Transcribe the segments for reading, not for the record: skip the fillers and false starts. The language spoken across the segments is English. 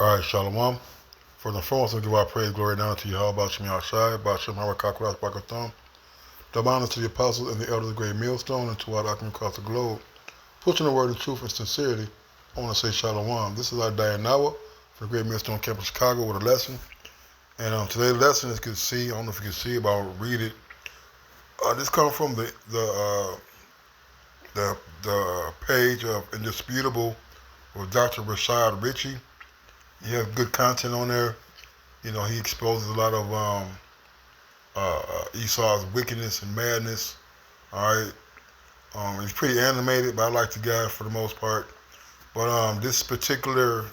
All right, Shalom. First and foremost, we give our praise, glory, and honor to you. How about Shemi Ashai, about Shem Harakakras Bakatham. Double honor to the apostles and the elders of the great millstone and to our doctrine across the globe. Pushing the word of truth and sincerity, I want to say Shalom. This is our Dianawa for the great millstone campus Chicago with a lesson. And today's lesson, as you can see, I don't know if you can see it, but I'll read it. This comes from the page of Indisputable with Dr. Rashad Ritchie. He has good content on there. You know, he exposes a lot of Esau's wickedness and madness. All right. He's pretty animated, but I like the guy for the most part. But this particular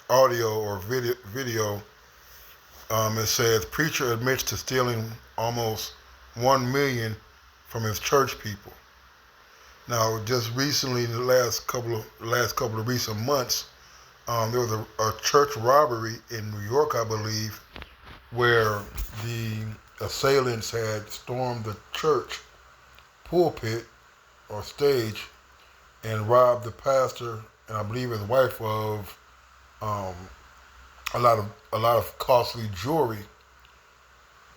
audio or video, it says, preacher admits to stealing almost 1 million from his church people. Now, just recently, in the last couple of recent months, there was a church robbery in New York, I believe, where the assailants had stormed the church pulpit or stage and robbed the pastor and I believe his wife of a lot of costly jewelry.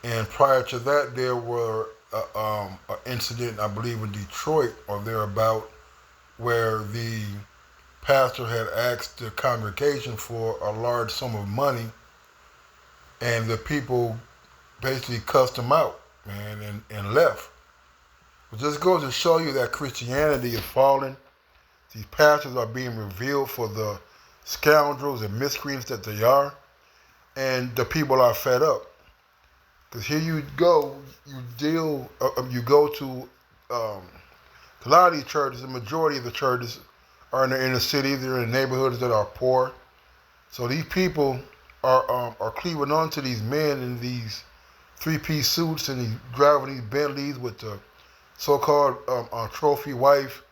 And prior to that, there were an incident, I believe, in Detroit or thereabout, where the pastor had asked the congregation for a large sum of money, and the people basically cussed him out, man, and left. It just goes to show you that Christianity is falling. These pastors are being revealed for the scoundrels and miscreants that they are, and the people are fed up. Because here you go, you go to a lot of these churches. The majority of the churches are in the inner city. They're in neighborhoods that are poor. So these people are cleaving on to these men in these three-piece suits and he's driving these Bentleys with the so-called trophy wife,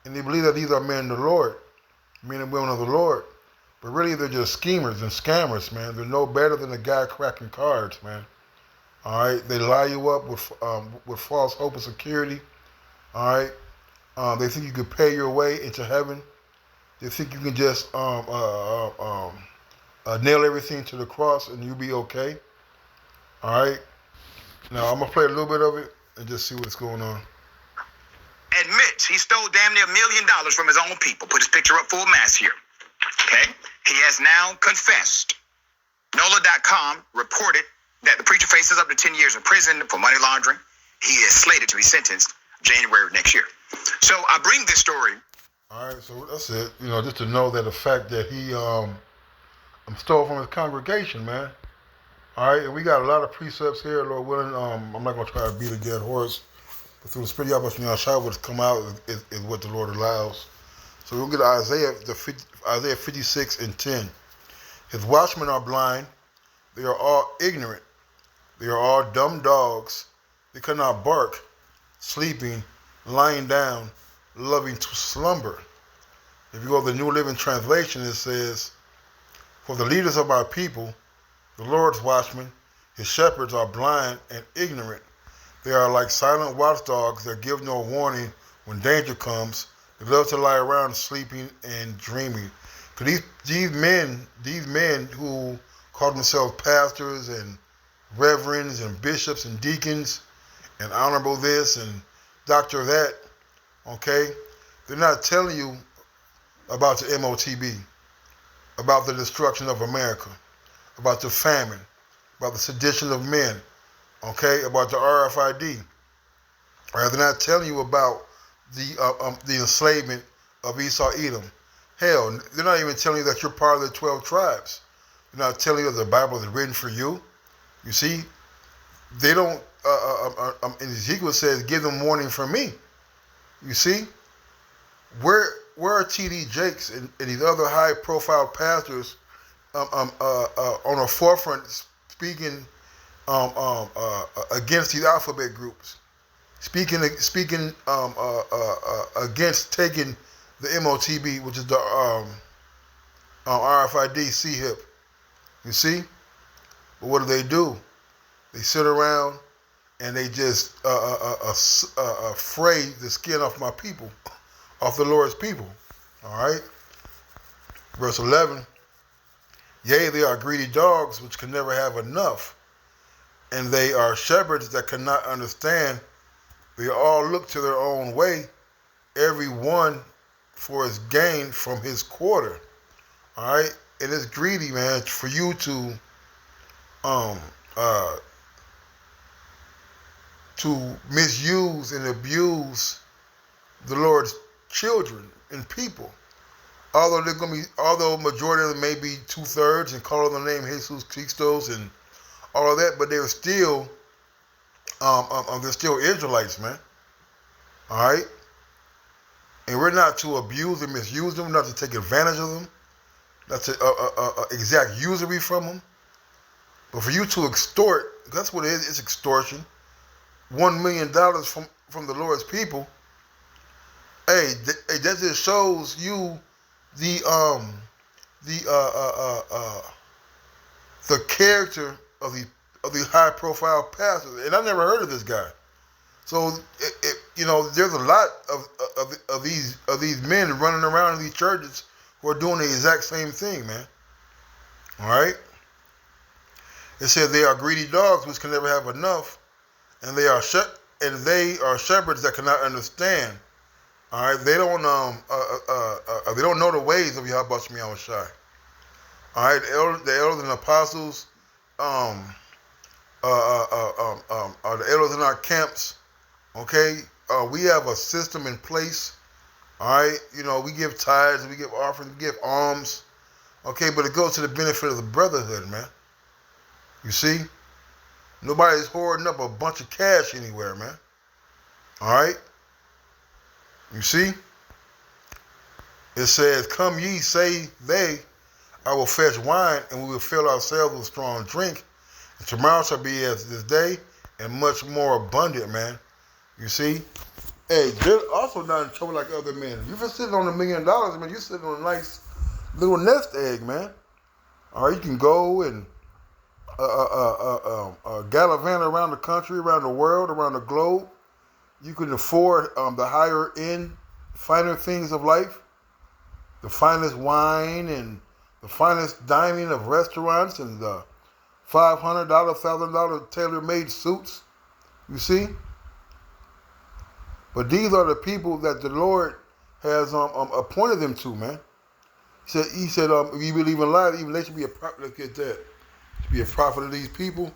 and they believe that these are men of the Lord, men and women of the Lord. But really, they're just schemers and scammers, man. They're no better than the guy cracking cards, man. All right, they lie you up with false hope and security. All right, they think you can pay your way into heaven. They think you can just nail everything to the cross and you'll be okay. All right. Now I'm gonna play a little bit of it and just see what's going on. Admits he stole damn near $1 million from his own people. Put his picture up full mass here. Okay. He has now confessed. NOLA.com reported that the preacher faces up to 10 years in prison for money laundering. He is slated to be sentenced January of next year. So I bring this story. All right, so that's it. You know, just to know that the fact that he stole from his congregation, man. All right, and we got a lot of precepts here, Lord willing. I'm not going to try to beat a dead horse, but through the Spirit of Yahweh, what's come out is what the Lord allows. So we'll get to Isaiah 56 and 10. His watchmen are blind. They are all ignorant. They are all dumb dogs. They cannot bark, sleeping, lying down, loving to slumber. If you go to the New Living Translation, it says, for the leaders of our people, the Lord's watchmen, his shepherds are blind and ignorant. They are like silent watchdogs that give no warning when danger comes. They love to lie around sleeping and dreaming. Because these men who call themselves pastors and reverends and bishops and deacons and honorable this and doctor that, okay? They're not telling you about the MOTB, about the destruction of America, about the famine, about the sedition of men, okay, about the RFID. They're not telling you about the enslavement of Esau Edom. Hell, they're not even telling you that you're part of the 12 tribes. They're not telling you that the Bible is written for you. You see, they don't, and Ezekiel says, give them warning from me. You see, where are T.D. Jakes and these other high-profile pastors on the forefront speaking against these alphabet groups, speaking against taking the MOTB, which is the RFID CHIP. You see, but what do? They sit around and they just fray the skin off my people, off the Lord's people. All right, verse 11. Yea, they are greedy dogs which can never have enough, and they are shepherds that cannot understand. They all look to their own way, every one for his gain from his quarter. All right, and it's greedy, man, for you um uh to misuse and abuse the Lord's children and people. Although majority of them may be 2/3 and call on the name Jesus Christos and all of that, but they're still Israelites, man. All right, and we're not to abuse and misuse them, not to take advantage of them, not to exact usury from them, but for you to extort, that's what it is. It's extortion. $1 million from the Lord's people. Hey, that just shows you the the character of the high profile pastors. And I never heard of this guy. So there's a lot of these men running around in these churches who are doing the exact same thing, man. All right. It says they are greedy dogs which can never have enough, and they are shepherds that cannot understand. All right, they don't know the ways of Yahweh Shai Shai. All right, the elders and apostles are the elders in our camps. Okay, we have a system in place. All right, we give tithes, we give offerings, we give alms. Okay, but it goes to the benefit of the brotherhood, man. You see, nobody's hoarding up a bunch of cash anywhere, man. All right. You see? It says, come ye, say they, I will fetch wine, and we will fill ourselves with strong drink. And tomorrow shall be as this day, and much more abundant, man. You see? Hey, they're also not in trouble like other men. If you're sitting on $1 million, man, you're sitting on a nice little nest egg, man. All right, you can go and gallivant around the country, around the world, around the globe. You can afford the higher end, finer things of life, the finest wine and the finest dining of restaurants and the $500, $1,000 tailor-made suits. You see? But these are the people that the Lord has appointed them to, man. He said, if you believe in lies, even they should be a prophet. Look at that. To be a prophet of these people.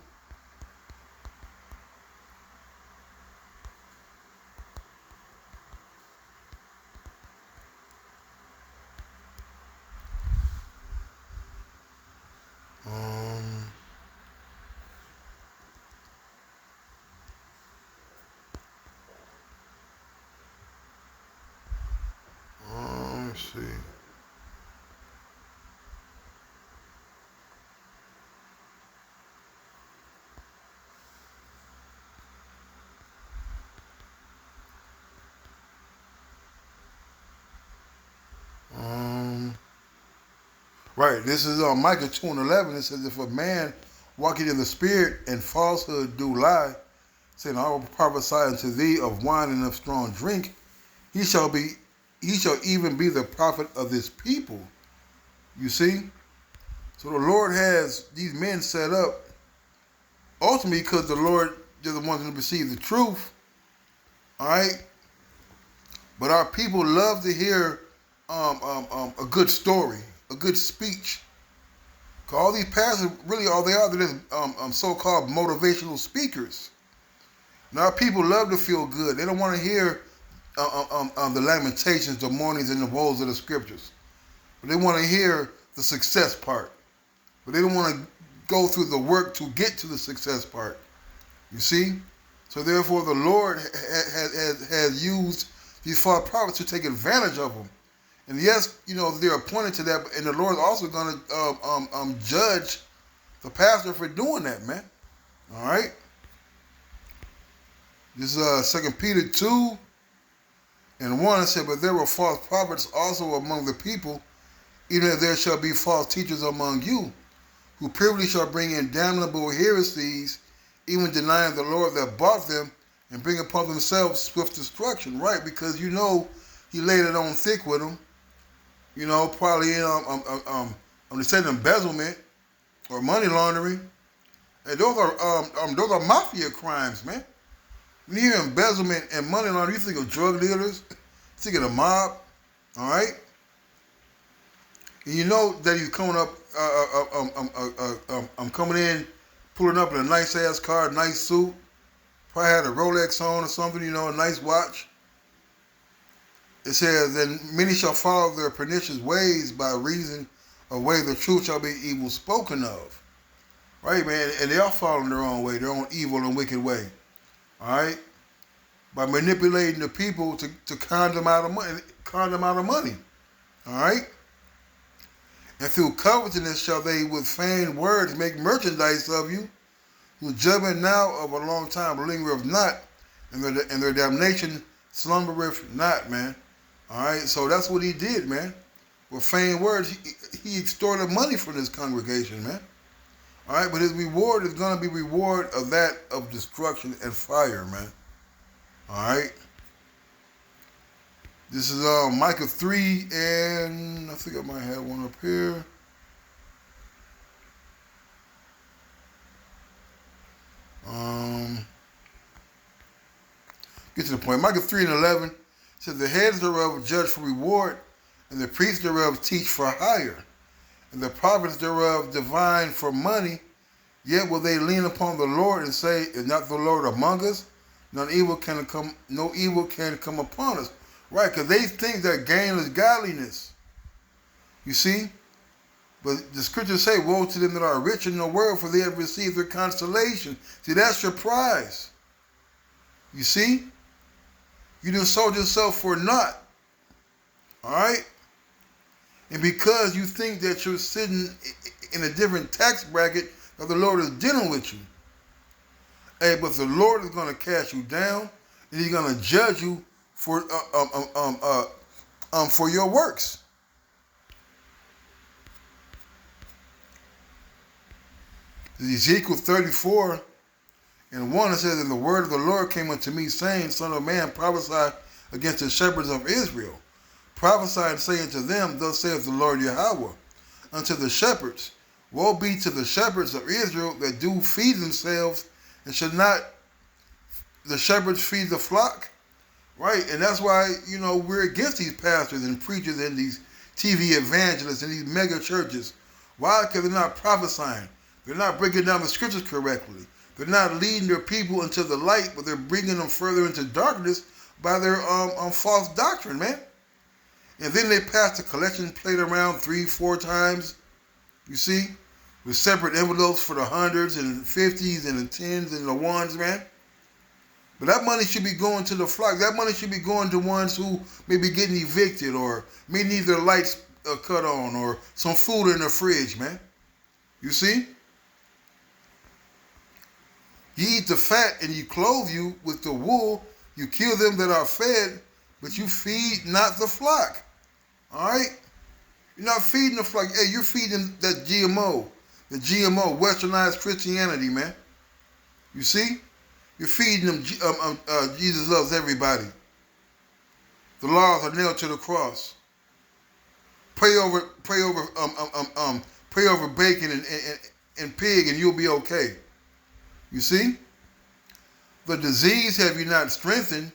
Let's see. Right, this is Micah 2:11. It says, if a man walking in the spirit and falsehood do lie, saying, I will prophesy unto thee of wine and of strong drink, he shall even be the prophet of this people. You see? So the Lord has these men set up, ultimately because the Lord, they're the ones who receive the truth. All right? But our people love to hear a good story, a good speech. Cause all these pastors, really all they are, they're just so-called motivational speakers. Now our people love to feel good. They don't want to hear the lamentations, the mournings, and the woes of the scriptures. But they want to hear the success part. But they don't want to go through the work to get to the success part. You see? So therefore the Lord has used these false prophets to take advantage of them. And yes, they're appointed to that, and the Lord's also going to judge the pastor for doing that, man. All right? This is 2 Peter 2 and 1. It said, but there were false prophets also among the people, even as there shall be false teachers among you, who privily shall bring in damnable heresies, even denying the Lord that bought them, and bring upon themselves swift destruction. Right? Because he laid it on thick with them. Probably They said embezzlement or money laundering. Hey, those are mafia crimes, man. When you hear embezzlement and money laundering, you think of drug dealers, you think of the mob, all right? And you know that he's coming up, coming in, pulling up in a nice ass car, a nice suit, probably had a Rolex on or something, you know, a nice watch. It says, then many shall follow their pernicious ways by reason of way the truth shall be evil spoken of. Right, man? And they are following their own way, their own evil and wicked way. All right? By manipulating the people to con them out of money. All right? And through covetousness shall they with feigned words make merchandise of you, whose judgment now of a long time lingereth not, and their damnation slumbereth not, man. All right? So that's what he did, man. With feigned words, he extorted money from this congregation, man. All right, but his reward is going to be reward of that of destruction and fire, man. All right. This is Micah 3, and I think I might have one up here. Get to the point. Micah 3 and 11 says, the heads thereof judge for reward, and the priests thereof teach for hire, and the prophets thereof divine for money. Yet will they lean upon the Lord and say, is not the Lord among us? No evil can come upon us. Right, because they think that gain is godliness. You see? But the scriptures say, woe to them that are rich in the world, for they have received their consolation. See, that's your prize. You see? You done sold yourself for naught. All right? And because you think that you're sitting in a different tax bracket, that the Lord is dealing with you. Hey, but the Lord is going to cast you down, and he's going to judge you for your works. Ezekiel 34 and 1, it says, and the word of the Lord came unto me, saying, Son of man, prophesy against the shepherds of Israel. Prophesy and say unto them, thus saith the Lord Yahweh, unto the shepherds, woe be to the shepherds of Israel that do feed themselves, and should not the shepherds feed the flock? Right? And that's why, you know, we're against these pastors and preachers and these TV evangelists and these mega churches. Why? Because they're not prophesying. They're not breaking down the scriptures correctly. They're not leading their people into the light, but they're bringing them further into darkness by their false doctrine, man. And then they pass the collection plate around 3-4 times, you see, with separate envelopes for the hundreds and 50s and the 10s and the ones, man. But that money should be going to the flock. That money should be going to ones who may be getting evicted or may need their lights cut on or some food in the fridge, man. You see? You eat the fat and you clothe you with the wool. You kill them that are fed, but you feed not the flock. All right? You're not feeding the flock. Hey, you're feeding that GMO, the GMO, westernized Christianity, man. You see? You're feeding them Jesus loves everybody. The laws are nailed to the cross. Pray over bacon and pig and you'll be okay. You see? The disease have you not strengthened,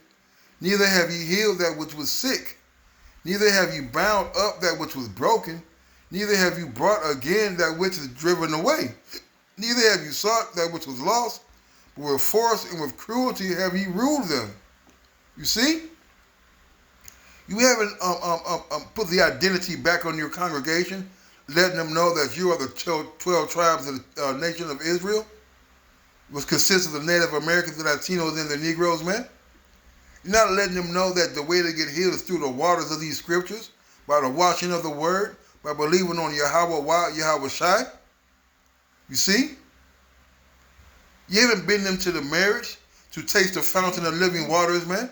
neither have you healed that which was sick, neither have you bound up that which was broken, neither have you brought again that which is driven away, neither have you sought that which was lost, but with force and with cruelty have you ruled them. You see? You haven't put the identity back on your congregation, letting them know that you are the 12 tribes of the nation of Israel, which consists of the Native Americans, the Latinos, and the Negroes, man. You're not letting them know that the way to get healed is through the waters of these scriptures, by the washing of the word, by believing on Yahweh Shai. You see? You haven't been them to the marriage to taste the fountain of living waters, man.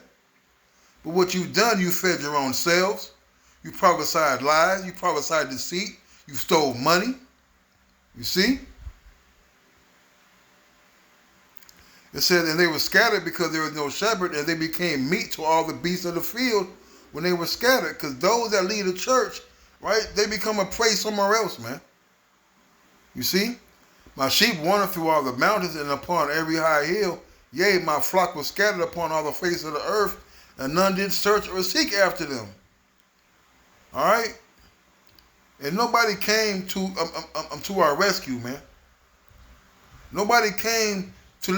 But what you've done, you fed your own selves. You prophesied lies. You prophesied deceit. You stole money. You see? It says, and they were scattered because there was no shepherd, and they became meat to all the beasts of the field when they were scattered. Because those that lead a church, right, they become a prey somewhere else, man. You see? My sheep wandered through all the mountains and upon every high hill. Yea, my flock was scattered upon all the face of the earth, and none did search or seek after them. All right? And nobody came to our rescue, man. Nobody came to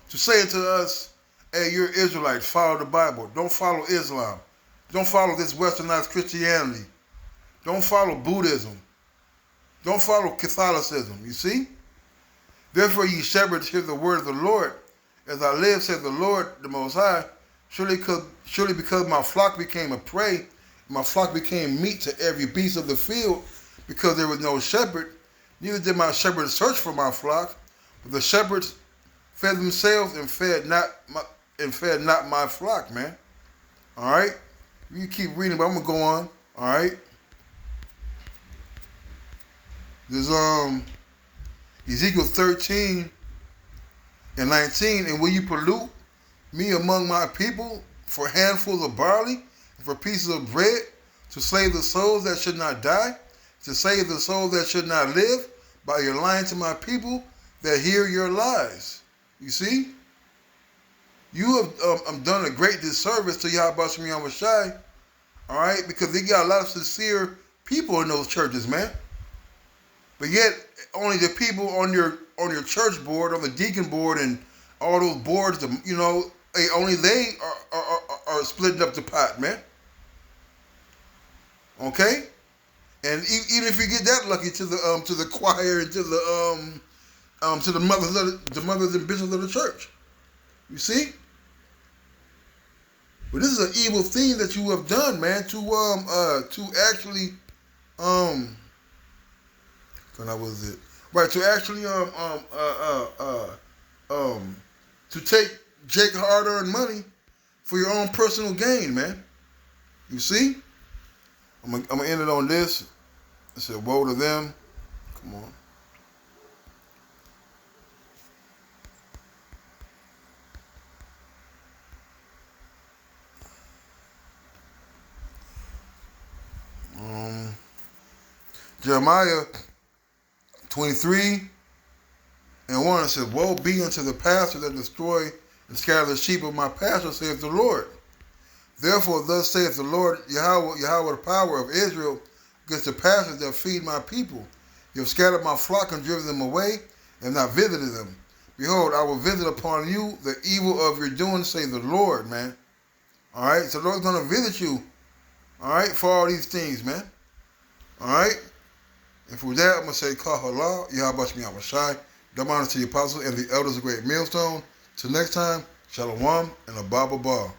say to us, hey, you're Israelites, follow the Bible. Don't follow Islam. Don't follow this westernized Christianity. Don't follow Buddhism. Don't follow Catholicism, you see? Therefore, ye shepherds, hear the word of the Lord. As I live, said the Lord, the Most High, surely because my flock became a prey, my flock became meat to every beast of the field, because there was no shepherd, neither did my shepherds search for my flock, but the shepherds fed themselves and fed not my flock, man. All right? You keep reading, but I'm going to go on. All right? There's Ezekiel 13 and 19. And will you pollute me among my people for handfuls of barley, and for pieces of bread, to save the souls that should not die, to save the souls that should not live, by your lying to my people that hear your lies? You see? You have done a great disservice to Yahweh Shem Yahushai, all right? Because they got a lot of sincere people in those churches, man. But yet, only the people on your church board, on the deacon board, and all those boards, only they are splitting up the pot, man. Okay, and even if you get that lucky, to the choir and to the mothers and bishops of the church, you see. But this is an evil thing that you have done, man. To actually to take Jake's hard-earned money for your own personal gain, man. You see? I'm gonna end it on this. It said, woe to them. Come on. Jeremiah 23 and 1, it says, woe be unto the pastor that destroy and scatter the sheep of my pasture, saith the Lord. Therefore, thus saith the Lord, Yahweh, the power of Israel, against the pastors that feed my people. You have scattered my flock and driven them away, and not visited them. Behold, I will visit upon you the evil of your doing, say the Lord, man. All right? So the Lord's going to visit you, all right, for all these things, man. All right? And for that, I'm going to say, Kahala, Yahweh Shem Yahushai, double honor to the apostles and the elders of Great Millstone. Till next time, Shalom and a Baba Ba.